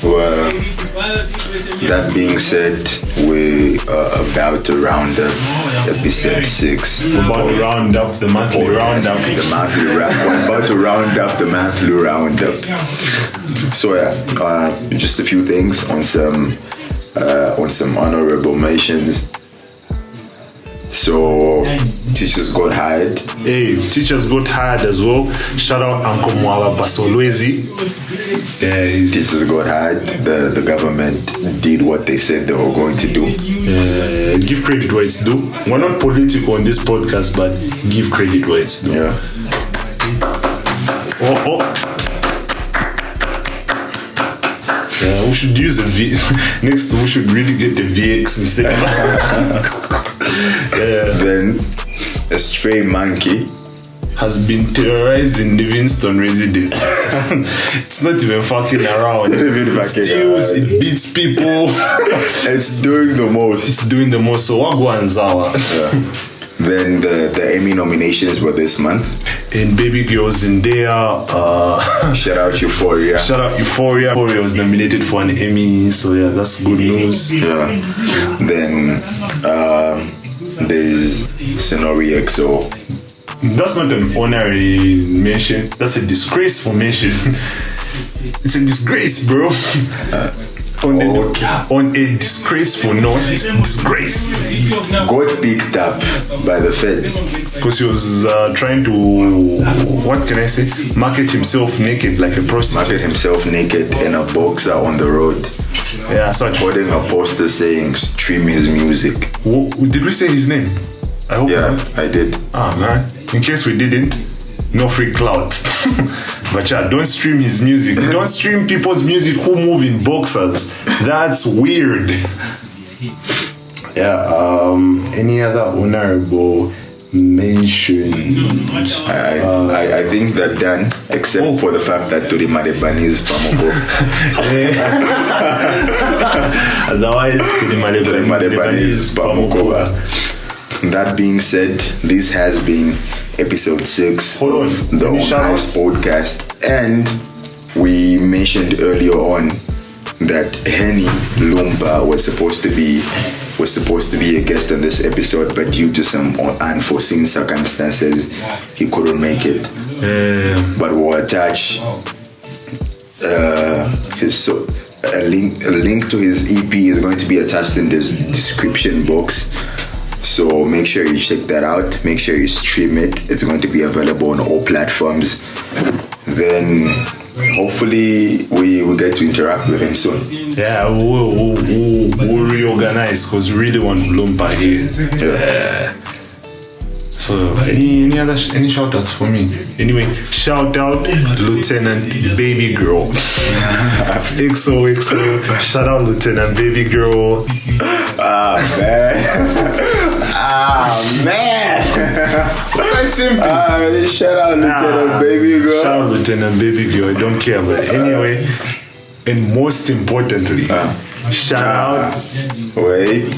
Well, that being said, we are about to round up episode 6. We're about to round up the monthly roundup. The monthly roundup. We're about to round up the monthly roundup. So yeah, just a few things on some honorable mentions. So teachers got hired. Hey, teachers got hired as well. Shout out Uncle Mwala Basolwezi. Teachers got hired. The government did what they said they were going to do. Give credit where it's due. We're not political on this podcast, but give credit where it's due. Yeah. Yeah, we should use the V. Next, we should really get the VX instead of Then a stray monkey has been terrorizing Livingston residents. It's not even fucking around. It steals, it beats people. It's doing the most. It's doing the most. So Wagwanzawa. Yeah. Then the Emmy nominations were this month. And Baby Girls in there. Shout out Euphoria. Shout out Euphoria. Euphoria was nominated for an Emmy. So yeah, that's good news. Yeah. Then there's Sonori XO. That's not an honorary mention. That's a disgraceful mention. It's a disgrace, bro. On a disgraceful note, disgrace. Got picked up by the feds because he was trying to, what can I say, market himself naked like a prostitute. Market himself naked in a boxer on the road. Yeah, such. Holding a poster saying stream his music. Did we say his name? I hope not. I did. Ah, man. In case we didn't, no free clout. But yeah, don't stream his music. Don't stream people's music who move in boxers. That's weird. Yeah, any other honorable mentions? I think they're done, except for the fact that Turimade is Pamoko. Otherwise, Turimade is Pamoko. That being said, this has been episode 6 Hold on. the Nice Podcast, and we mentioned earlier on that Henny LUMPA was supposed to be a guest on this episode, but due to some unforeseen circumstances, he couldn't make it. But we'll attach a link to his EP is going to be attached in this description box. So make sure you check that out. Make sure you stream it. It's going to be available on all platforms. Then hopefully we get to interact with him soon. Yeah, we'll reorganize because we really want LUMPA here. Yeah. So any shout outs for me? Anyway, shout out Lieutenant Baby Girl. XOXO. Shout out Lieutenant Baby Girl. Man. Quite simple. Shout out Lieutenant Baby Girl. Shout out Lieutenant Baby Girl. I don't care, but anyway, and most importantly, shout out. Wait.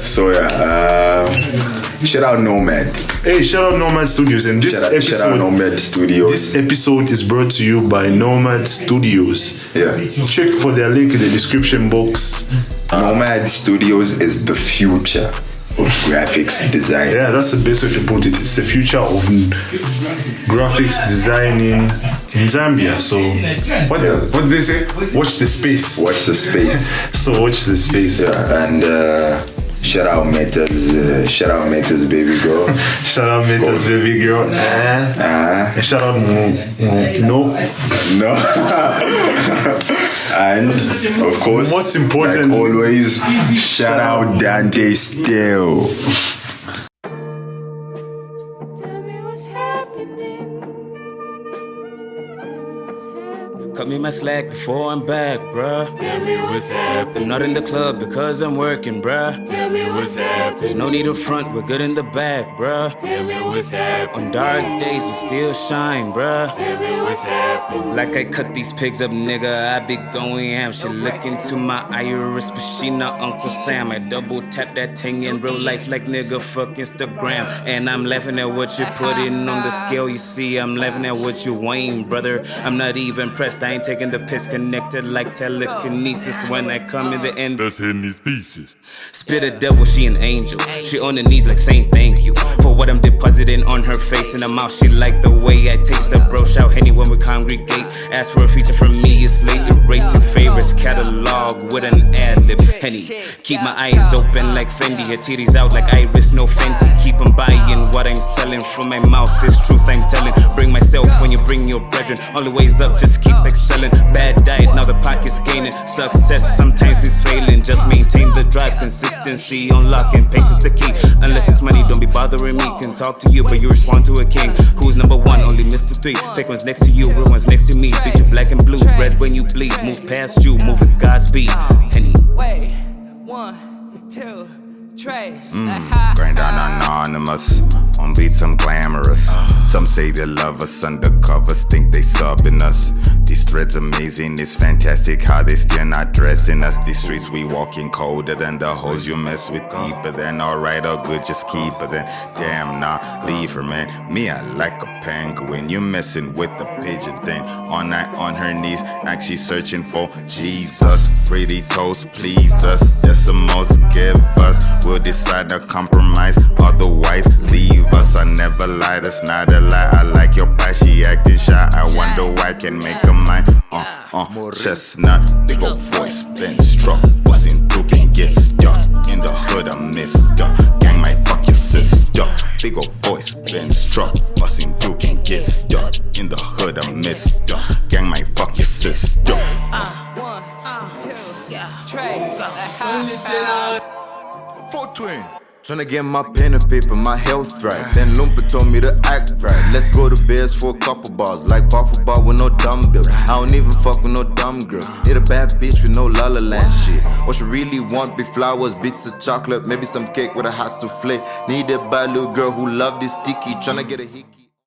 So shout out NOMAD. Hey, shout out NOMAD Studios, and this episode. Shout out NOMAD Studios. This episode is brought to you by NOMAD Studios. Yeah. Check for their link in the description box. NOMAD Studios is the future of graphics design. Yeah, that's the best way to put it. It's the future of graphics designing in Zambia. So, what did they say? Watch the space. Watch the space. So watch the space. Yeah, and Shout out Meta's baby girl. Shout out Meta's baby girl. And shout out No. And of course, most important, like always, shout out Dante still. Tell me what's happening. Cut me my slack before I'm back, bruh. Tell me what's happening. I'm not in the club because I'm working, bruh. Tell me what's happening. There's no need to front, we're good in the back, bruh. Tell me what's happening. On dark days we still shine, bruh. Tell me what's happening. Like I cut these pigs up, nigga, I be going ham. She look into my iris, but she not Uncle Sam. I double tap that thing in real life like nigga fuck Instagram. And I'm laughing at what you're putting on the scale, you see. I'm laughing at what you weighing, brother. I'm not even pressed, I ain't taking the piss. Connected like telekinesis when I come in the end. That's hitting these pieces. Spit a devil, she an angel. She on her knees like saying thank you for what I'm depositing on her face and her mouth. She like the way I taste the bro. Shout Henny when we congregate. Ask for a feature from me, it's late. Erasing favorites catalog with an ad-lib. Henny, keep my eyes open like Fendi. Her titties out like Iris, no Fenty. Keep on buying what I'm selling from my mouth. This truth I'm telling. Bring myself when you bring your brethren. All the ways up, just keep excelling. Bad diet, now the pocket's gaining. Success, sometimes it's failing. Just maintain the drive, consistency, unlocking patience the key. Unless it's money, don't be bothering me. Can talk to you, but you respond to a king. Who's number one? Only Mr. 3. Fake one's next to you, real one's next to me. Beat you black and blue, red when you bleed. Move past you, move with God's speed. Henny. Wait, 1, 2, trace. Grind down anonymous, on beats I'm glamorous. Some say they love us, undercovers think they subbing us. These threads amazing, it's fantastic how they still not dressing us. These streets we walking colder than the hoes you mess with deeper than alright or good, just keep her then. Damn, nah, leave her, man. Me, I like a penguin. You messing with the pigeon thing. All night on her knees, like she's searching for Jesus. Pretty toes, please us. Decimals, give us. We'll decide to compromise, otherwise leave us. I never lie, that's not a lie. I like your pie, she acting shy. I wonder why, can make her mine. Chestnut, big ol' voice, been struck. Buzzing through, can't get stuck. In the hood, I missed up. Gang might fuck your sister. Big ol' voice, been struck. Buzzing through, can't get stuck. In the hood, I missed up. Gang might fuck your sister. 1, 2, trace. 420. Tryna get my pen and paper, my health right. Then LUMPA told me to act right. Let's go to Bears for a couple bars. Like bar for bar with no dumbbells. I don't even fuck with no dumb girl. Hit a bad bitch with no La La Land shit. What you really want, be flowers, bits of chocolate. Maybe some cake with a hot souffle. Need a bad little girl who love this sticky. Tryna get a hickey.